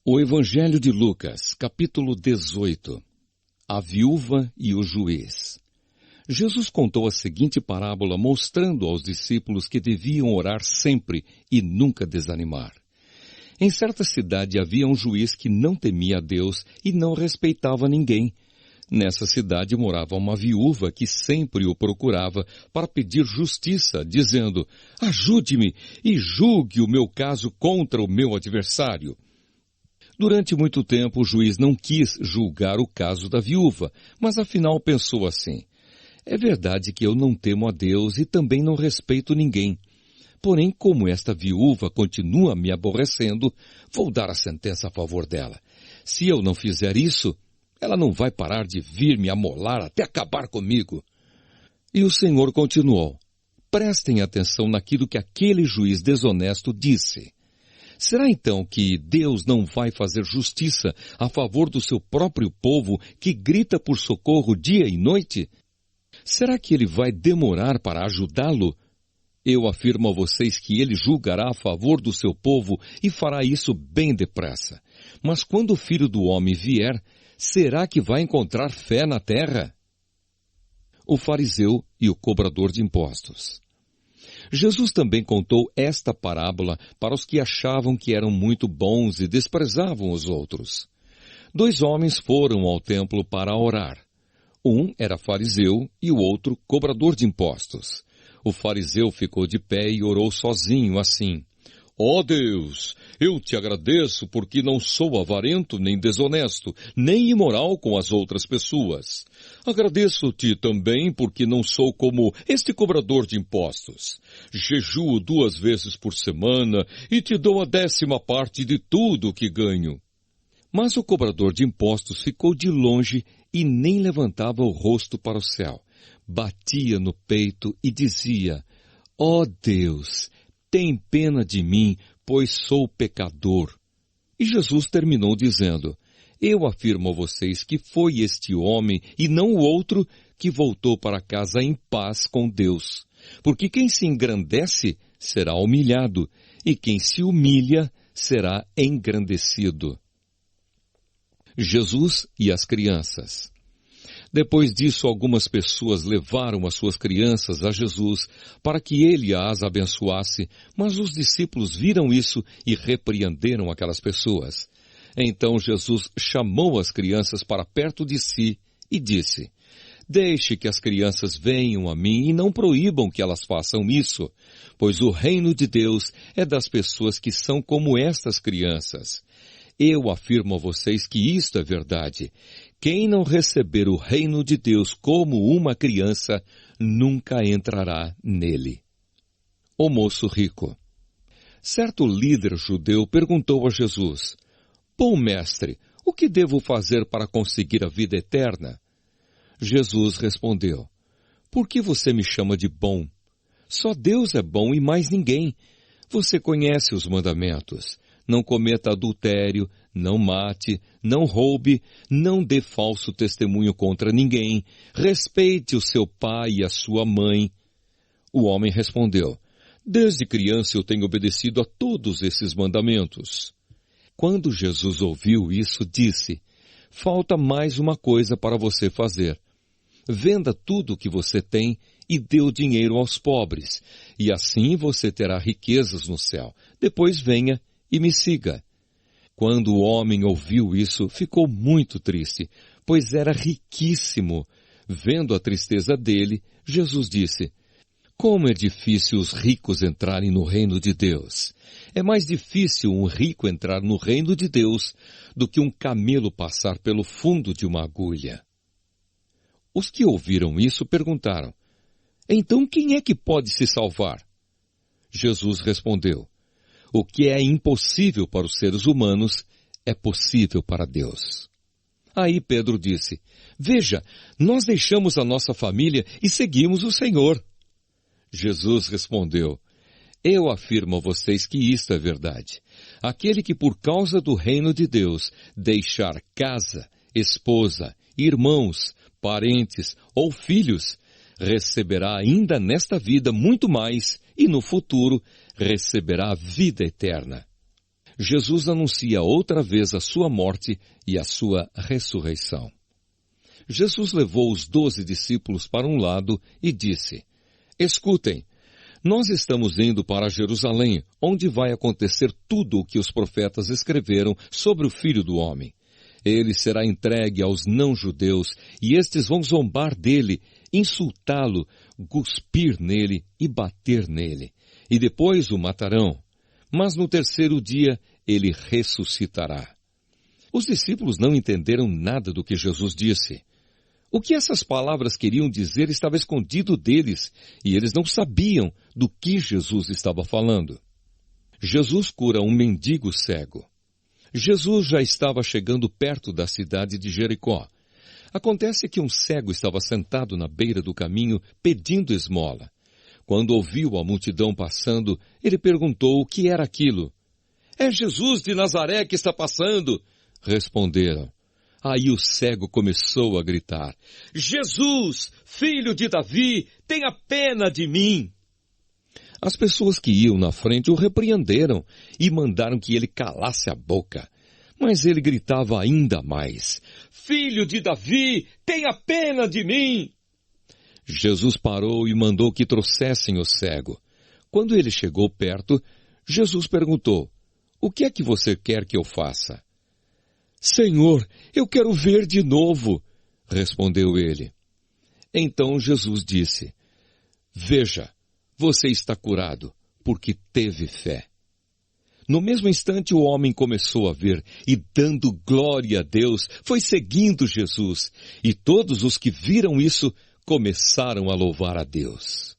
O Evangelho de Lucas, capítulo 18. A viúva e o juiz. Jesus contou a seguinte parábola, mostrando aos discípulos que deviam orar sempre e nunca desanimar. Em certa cidade havia um juiz que não temia a Deus e não respeitava ninguém. Nessa cidade morava uma viúva que sempre o procurava para pedir justiça, dizendo: "Ajude-me e julgue o meu caso contra o meu adversário." Durante muito tempo o juiz não quis julgar o caso da viúva, mas afinal pensou assim: é verdade que eu não temo a Deus e também não respeito ninguém. Porém, como esta viúva continua me aborrecendo, vou dar a sentença a favor dela. Se eu não fizer isso, ela não vai parar de vir me amolar até acabar comigo. E o Senhor continuou: prestem atenção naquilo que aquele juiz desonesto disse. Será então que Deus não vai fazer justiça a favor do seu próprio povo que grita por socorro dia e noite? Será que ele vai demorar para ajudá-lo? Eu afirmo a vocês que ele julgará a favor do seu povo e fará isso bem depressa. Mas quando o Filho do Homem vier, será que vai encontrar fé na terra? O fariseu e o cobrador de impostos. Jesus também contou esta parábola para os que achavam que eram muito bons e desprezavam os outros. 2 homens foram ao templo para orar. Um era fariseu e o outro cobrador de impostos. O fariseu ficou de pé e orou sozinho assim: "Ó Deus, eu te agradeço porque não sou avarento nem desonesto, nem imoral com as outras pessoas. Agradeço-te também porque não sou como este cobrador de impostos. Jejuo 2 vezes por semana e te dou a 10ª parte de tudo o que ganho." Mas o cobrador de impostos ficou de longe e nem levantava o rosto para o céu. Batia no peito e dizia: "Ó Deus, tem pena de mim, pois sou pecador." E Jesus terminou dizendo: "Eu afirmo a vocês que foi este homem, e não o outro, que voltou para casa em paz com Deus. Porque quem se engrandece será humilhado, e quem se humilha será engrandecido." Jesus e as crianças. Depois disso, algumas pessoas levaram as suas crianças a Jesus para que ele as abençoasse, mas os discípulos viram isso e repreenderam aquelas pessoas. Então Jesus chamou as crianças para perto de si e disse: "Deixe que as crianças venham a mim e não proíbam que elas façam isso, pois o reino de Deus é das pessoas que são como estas crianças. Eu afirmo a vocês que isto é verdade. Quem não receber o reino de Deus como uma criança, nunca entrará nele." O moço rico. Certo líder judeu perguntou a Jesus: "Bom mestre, o que devo fazer para conseguir a vida eterna?" Jesus respondeu: "Por que você me chama de bom? Só Deus é bom e mais ninguém. Você conhece os mandamentos: não cometa adultério, não mate, não roube, não dê falso testemunho contra ninguém, respeite o seu pai e a sua mãe." O homem respondeu: "Desde criança eu tenho obedecido a todos esses mandamentos." Quando Jesus ouviu isso, disse: "Falta mais uma coisa para você fazer. Venda tudo o que você tem e dê o dinheiro aos pobres, e assim você terá riquezas no céu. Depois venha e me siga." Quando o homem ouviu isso, ficou muito triste, pois era riquíssimo. Vendo a tristeza dele, Jesus disse: "Como é difícil os ricos entrarem no reino de Deus. É mais difícil um rico entrar no reino de Deus do que um camelo passar pelo fundo de uma agulha." Os que ouviram isso perguntaram: "Então quem é que pode se salvar?" Jesus respondeu: "O que é impossível para os seres humanos é possível para Deus." Aí Pedro disse: "Veja, nós deixamos a nossa família e seguimos o Senhor." Jesus respondeu: "Eu afirmo a vocês que isto é verdade. Aquele que por causa do reino de Deus deixar casa, esposa, irmãos, parentes ou filhos, receberá ainda nesta vida muito mais e no futuro receberá a vida eterna." Jesus anuncia outra vez a sua morte e a sua ressurreição. Jesus levou os 12 discípulos para um lado e disse: Escutem, nós estamos indo para Jerusalém, onde vai acontecer tudo o que os profetas escreveram sobre o Filho do Homem. Ele será entregue aos não-judeus, e estes vão zombar dele, insultá-lo, cuspir nele e bater nele. E depois o matarão. Mas no terceiro dia ele ressuscitará. Os discípulos não entenderam nada do que Jesus disse. O que essas palavras queriam dizer estava escondido deles, e eles não sabiam do que Jesus estava falando. Jesus cura um mendigo cego. Jesus já estava chegando perto da cidade de Jericó. Acontece que um cego estava sentado na beira do caminho pedindo esmola. Quando ouviu a multidão passando, ele perguntou o que era aquilo. É Jesus de Nazaré que está passando, responderam. Aí o cego começou a gritar, Jesus, filho de Davi, tenha pena de mim. As pessoas que iam na frente o repreenderam e mandaram que ele calasse a boca. Mas ele gritava ainda mais, Filho de Davi, tenha pena de mim. Jesus parou e mandou que trouxessem o cego. Quando ele chegou perto, Jesus perguntou, O que é que você quer que eu faça? Senhor, eu quero ver de novo, respondeu ele. Então Jesus disse, Veja, você está curado, porque teve fé. No mesmo instante o homem começou a ver e, dando glória a Deus, foi seguindo Jesus. E todos os que viram isso começaram a louvar a Deus.